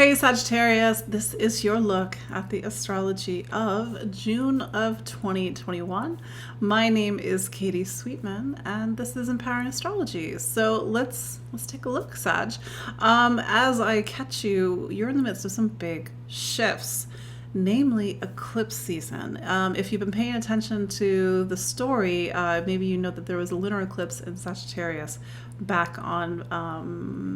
Hey Sagittarius, this is your look at the astrology of June of 2021. My name is Katie Sweetman and this is Empowering Astrology. So let's take a look, Sag. As I catch you, you're in the midst of some big shifts, namely eclipse season. If you've been paying attention to the story, maybe you know that there was a lunar eclipse in Sagittarius back on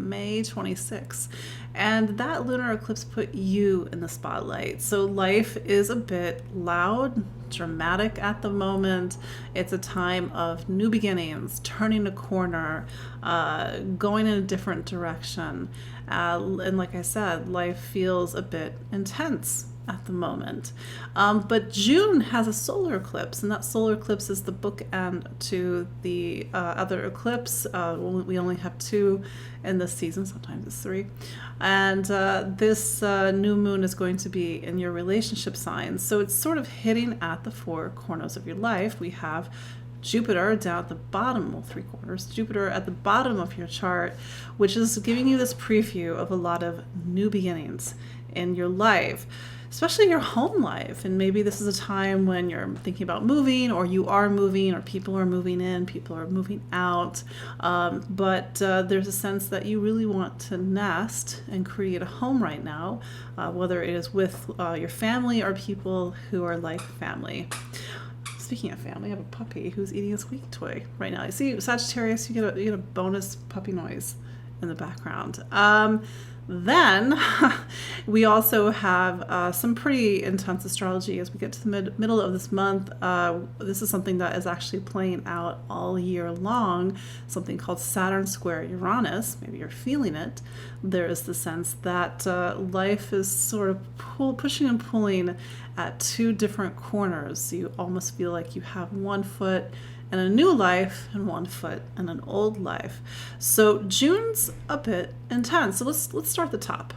May 26th. And that lunar eclipse put you in the spotlight. So life is a bit loud, dramatic at the moment. It's a time of new beginnings, turning a corner, going in a different direction. And like I said, life feels a bit intense at the moment. But June has a solar eclipse, and that solar eclipse is the bookend to the other eclipse. We only have two in this season, sometimes it's three. And this new moon is going to be in your relationship sign. So it's sort of hitting at the four corners of your life. We have Jupiter down at the bottom, well, three corners, Jupiter at the bottom of your chart, which is giving you this preview of a lot of new beginnings in your life, especially your home life. And maybe this is a time when you're thinking about moving, or you are moving, or people are moving in, people are moving out. But there's a sense that you really want to nest and create a home right now, whether it is with your family or people who are like family. Speaking of family, I have a puppy who's eating a squeaky toy right now. You see, Sagittarius, you get a bonus puppy noise in the background. Then we also have some pretty intense astrology as we get to the middle of this month. This is something that is actually playing out all year long, something called Saturn square Uranus. Maybe you're feeling it. There is the sense that life is sort of pushing and pulling at two different corners. You almost feel like you have one foot in a new life and one foot in an old life. So June's a bit intense. So let's start at the top.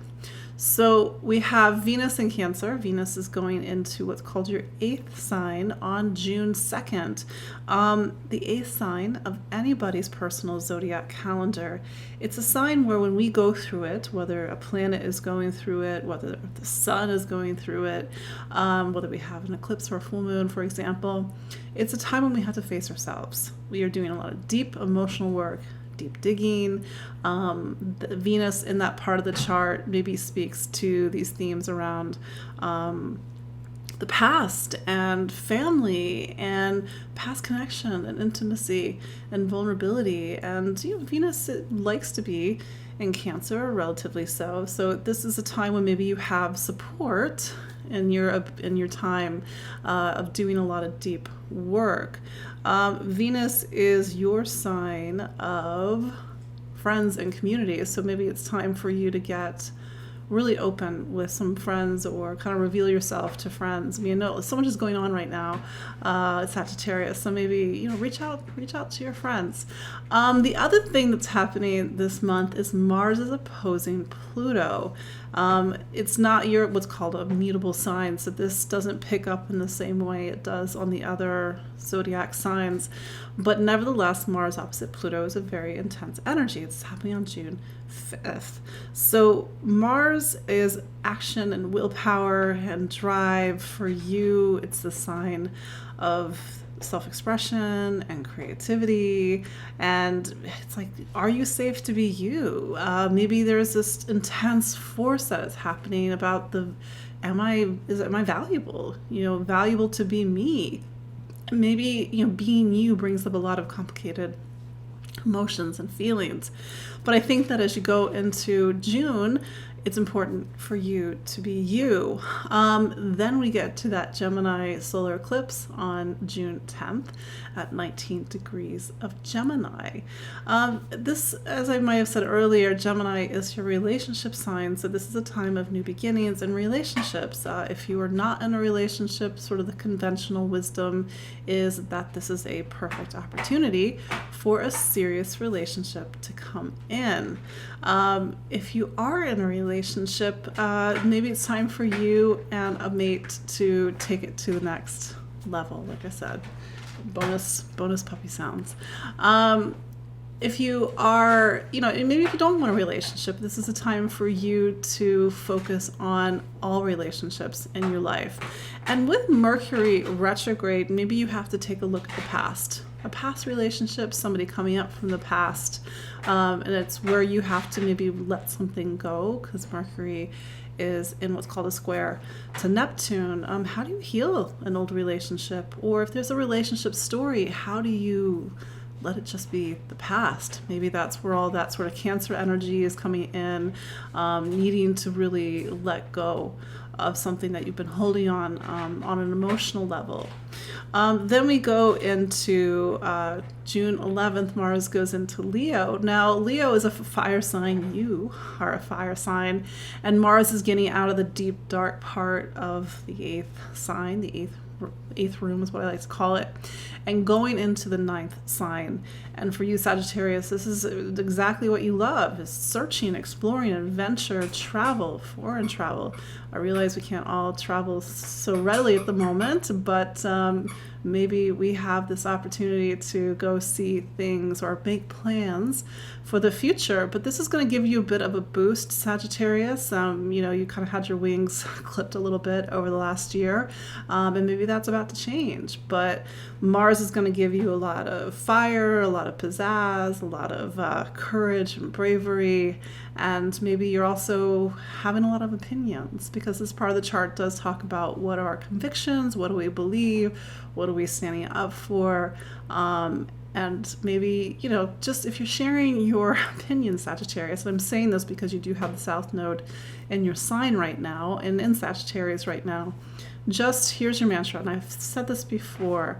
So we have Venus in Cancer. Venus is going into what's called your 8th sign on June 2nd. The 8th sign of anybody's personal zodiac calendar. It's a sign where when we go through it, whether a planet is going through it, whether the sun is going through it, whether we have an eclipse or a full moon, for example, it's a time when we have to face ourselves. We are doing a lot of deep emotional work, deep digging. The Venus in that part of the chart maybe speaks to these themes around the past and family and past connection and intimacy and vulnerability. And Venus, it likes to be in Cancer, relatively so. So this is a time when maybe you have support in your time of doing a lot of deep work. Venus is your sign of friends and community, so maybe it's time for you to get really open with some friends or kind of reveal yourself to friends. I mean, no, so much is going on right now, Sagittarius, so maybe reach out to your friends. The other thing that's happening this month is Mars is opposing Pluto. It's not your what's called a mutable sign, so this doesn't pick up in the same way it does on the other zodiac signs, but nevertheless, Mars opposite Pluto is a very intense energy. It's happening on June 5th. So Mars is action and willpower and drive for you. It's the sign of self-expression and creativity, and it's like, are you safe to be you? Maybe there's this intense force that is happening about am I valuable? Valuable to be me. Maybe being you brings up a lot of complicated emotions and feelings. But I think that as you go into June, it's important for you to be you. Then we get to that Gemini solar eclipse on June 10th at 19 degrees of Gemini. This, as I might have said earlier, Gemini is your relationship sign. So this is a time of new beginnings in relationships. If you are not in a relationship, sort of the conventional wisdom is that this is a perfect opportunity for a serious relationship to come in. If you are in a relationship, maybe it's time for you and a mate to take it to the next level. Like I said, bonus puppy sounds. if you are, maybe if you don't want a relationship, this is a time for you to focus on all relationships in your life. And with Mercury retrograde, maybe you have to take a look at the past. A past relationship, somebody coming up from the past, and it's where you have to maybe let something go, because Mercury is in what's called a square to Neptune. How do you heal an old relationship? Or if there's a relationship story, how do you let it just be the past? Maybe that's where all that sort of Cancer energy is coming in, needing to really let go of something that you've been holding on an emotional level. Then we go into June 11th, Mars goes into Leo. Now, Leo is a fire sign. You are a fire sign. And Mars is getting out of the deep, dark part of the eighth sign, the eighth room is what I like to call it, and going into the ninth sign. And for you, Sagittarius, this is exactly what you love, is searching, exploring, adventure, travel, foreign travel. I realize we can't all travel so readily at the moment, but maybe we have this opportunity to go see things or make plans for the future. But this is going to give you a bit of a boost, Sagittarius. You kind of had your wings clipped a little bit over the last year, and maybe that's about to change. But Mars is going to give you a lot of fire, a lot of pizzazz, a lot of courage and bravery, and maybe you're also having a lot of opinions, because this part of the chart does talk about what are our convictions, what do we believe, what are we standing up for, and maybe, just if you're sharing your opinions, Sagittarius, and I'm saying this because you do have the South Node in your sign right now, and in Sagittarius right now, just here's your mantra, and I've said this before,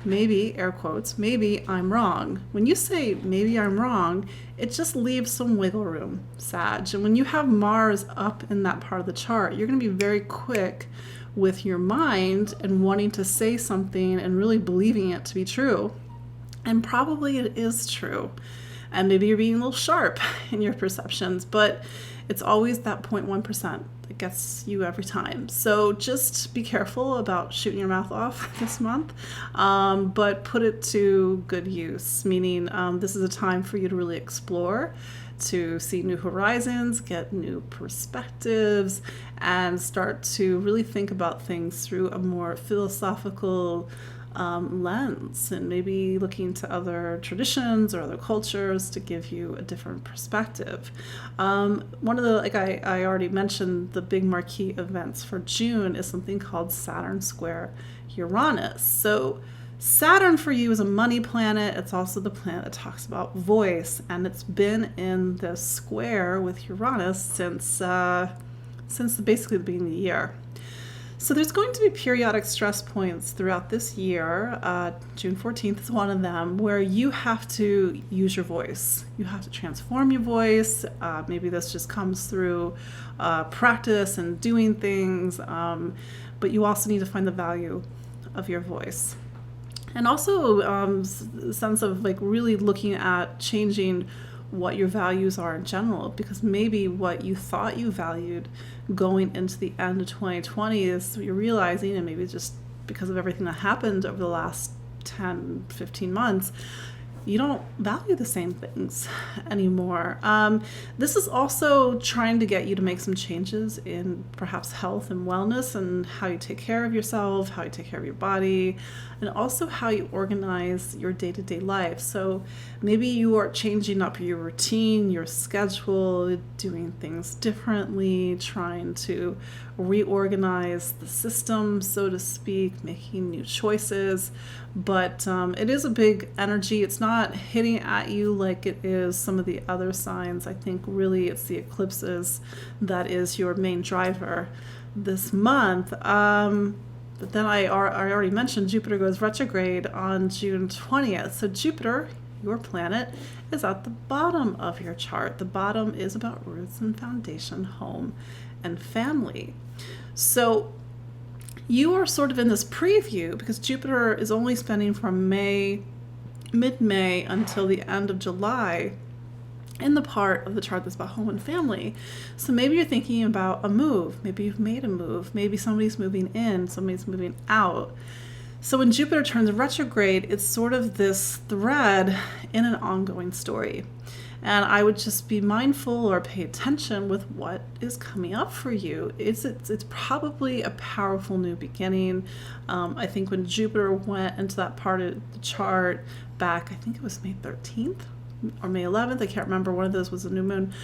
maybe, air quotes, maybe I'm wrong. When you say maybe I'm wrong, it just leaves some wiggle room, Sag. And when you have Mars up in that part of the chart, you're going to be very quick with your mind and wanting to say something and really believing it to be true. And probably it is true. And maybe you're being a little sharp in your perceptions, but it's always that 0.1% that gets you every time. So just be careful about shooting your mouth off this month, but put it to good use, meaning this is a time for you to really explore, to see new horizons, get new perspectives, and start to really think about things through a more philosophical lens, and maybe looking to other traditions or other cultures to give you a different perspective. One of the, like I already mentioned, the big marquee events for June is something called Saturn square Uranus. So Saturn for you is a money planet. It's also the planet that talks about voice, and it's been in the square with Uranus since basically the beginning of the year. So there's going to be periodic stress points throughout this year. June 14th is one of them, where you have to use your voice. You have to transform your voice. Maybe this just comes through practice and doing things, but you also need to find the value of your voice. And also a sense of like really looking at changing what your values are in general, because maybe what you thought you valued going into the end of 2020 is you're realizing, and maybe just because of everything that happened over the last 10, 15 months, you don't value the same things anymore. This is also trying to get you to make some changes in perhaps health and wellness, and how you take care of yourself, how you take care of your body, and also how you organize your day-to-day life. So maybe you are changing up your routine, your schedule, doing things differently, trying to reorganize the system, so to speak, making new choices. But it is a big energy. It's not hitting at you like it is some of the other signs. I think really it's the eclipses that is your main driver this month. But then I already mentioned Jupiter goes retrograde on June 20th. So Jupiter, your planet, is at the bottom of your chart. The bottom is about roots and foundation, home and family. So you are sort of in this preview, because Jupiter is only spending from mid-May until the end of July in the part of the chart that's about home and family. So maybe you're thinking about a move. Maybe you've made a move. Maybe somebody's moving in, somebody's moving out. So when Jupiter turns retrograde, it's sort of this thread in an ongoing story. And I would just be mindful or pay attention with what is coming up for you. It's probably a powerful new beginning. I think when Jupiter went into that part of the chart back, I think it was May 13th or May 11th, I can't remember, one of those was a new moon.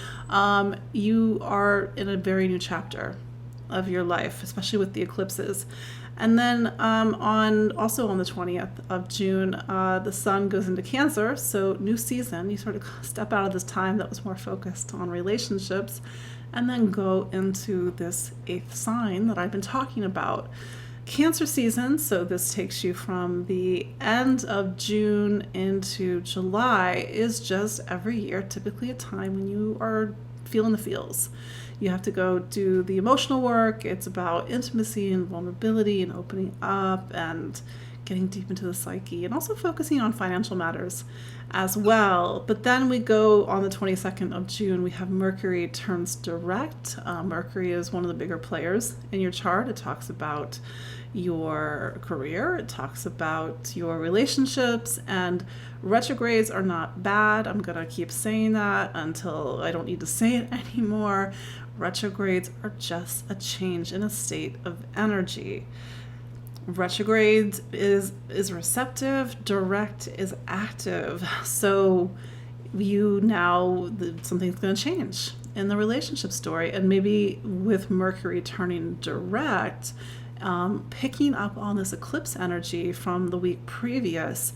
You are in a very new chapter of your life, especially with the eclipses. And then also on the 20th of June, the sun goes into Cancer, so new season. You sort of step out of this time that was more focused on relationships and then go into this 8th sign that I've been talking about. Cancer season, so this takes you from the end of June into July, is just every year typically a time when you are feeling the feels. You have to go do the emotional work. It's about intimacy and vulnerability and opening up and getting deep into the psyche, and also focusing on financial matters as well. But then we go on the 22nd of June, we have Mercury turns direct. Mercury is one of the bigger players in your chart. It talks about your career, it talks about your relationships, and retrogrades are not bad. I'm going to keep saying that until I don't need to say it anymore. Retrogrades are just a change in a state of energy. Retrograde is receptive, direct is active. So something's going to change in the relationship story. And maybe with Mercury turning direct, picking up on this eclipse energy from the week previous,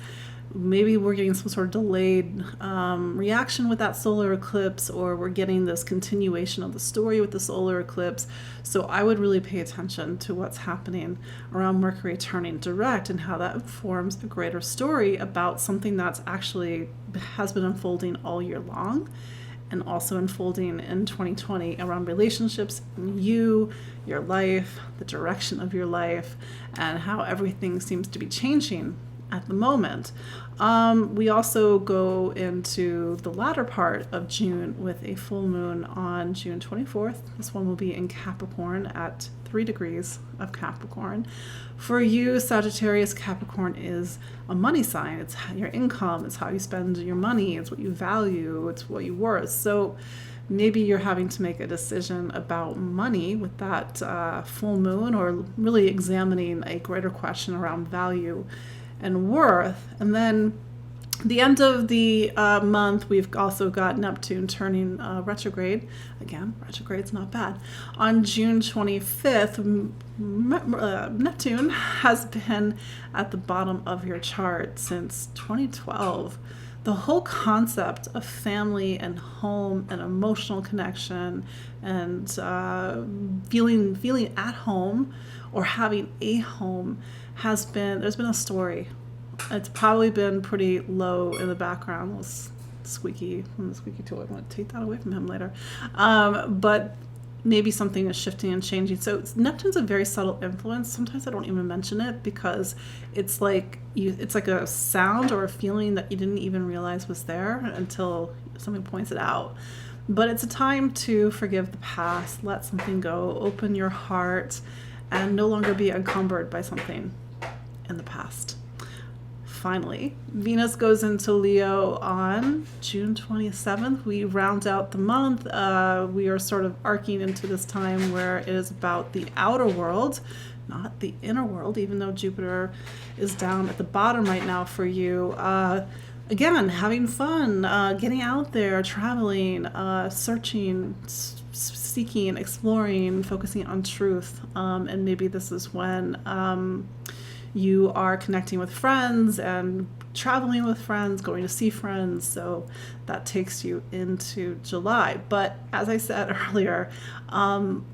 maybe we're getting some sort of delayed reaction with that solar eclipse, or we're getting this continuation of the story with the solar eclipse. So I would really pay attention to what's happening around Mercury turning direct and how that forms a greater story about something that's actually has been unfolding all year long, and also unfolding in 2020 around relationships, your life, the direction of your life, and how everything seems to be changing at the moment. We also go into the latter part of June with a full moon on June 24th. This one will be in Capricorn at 3 degrees of Capricorn. For you, Sagittarius, Capricorn is a money sign. It's your income. It's how you spend your money. It's what you value. It's what you're worth. So maybe you're having to make a decision about money with that full moon, or really examining a greater question around value and worth. And then the end of the month, we've also got Neptune turning retrograde. Again, retrograde's not bad. On June 25th, Neptune has been at the bottom of your chart since 2012. The whole concept of family and home and emotional connection and feeling at home or having a home there's been a story. It's probably been pretty low in the background. It's squeaky toy. I'm going to take that away from him later. But maybe something is shifting and changing. So Neptune's a very subtle influence. Sometimes I don't even mention it because it's like a sound or a feeling that you didn't even realize was there until somebody points it out. But it's a time to forgive the past, let something go, open your heart, and no longer be encumbered by something in the past. Finally, Venus goes into Leo on June 27th. We round out the month. We are sort of arcing into this time where it is about the outer world, not the inner world, even though Jupiter is down at the bottom right now for you. Again, having fun, getting out there, traveling, searching, seeking, exploring, focusing on truth. And maybe this is when you are connecting with friends and traveling with friends, going to see friends. So that takes you into July. But as I said earlier,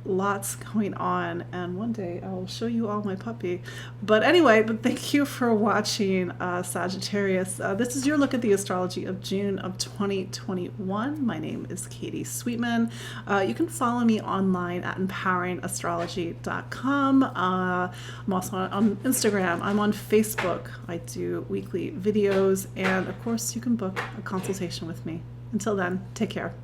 lots going on, and one day I'll show you all my puppy. But anyway, thank you for watching, Sagittarius. This is your look at the astrology of June of 2021. My name is Katie Sweetman. You can follow me online at empoweringastrology.com. I'm also on Instagram. I'm on Facebook. I do weekly videos, and of course you can book a consultation with me. Until then, take care.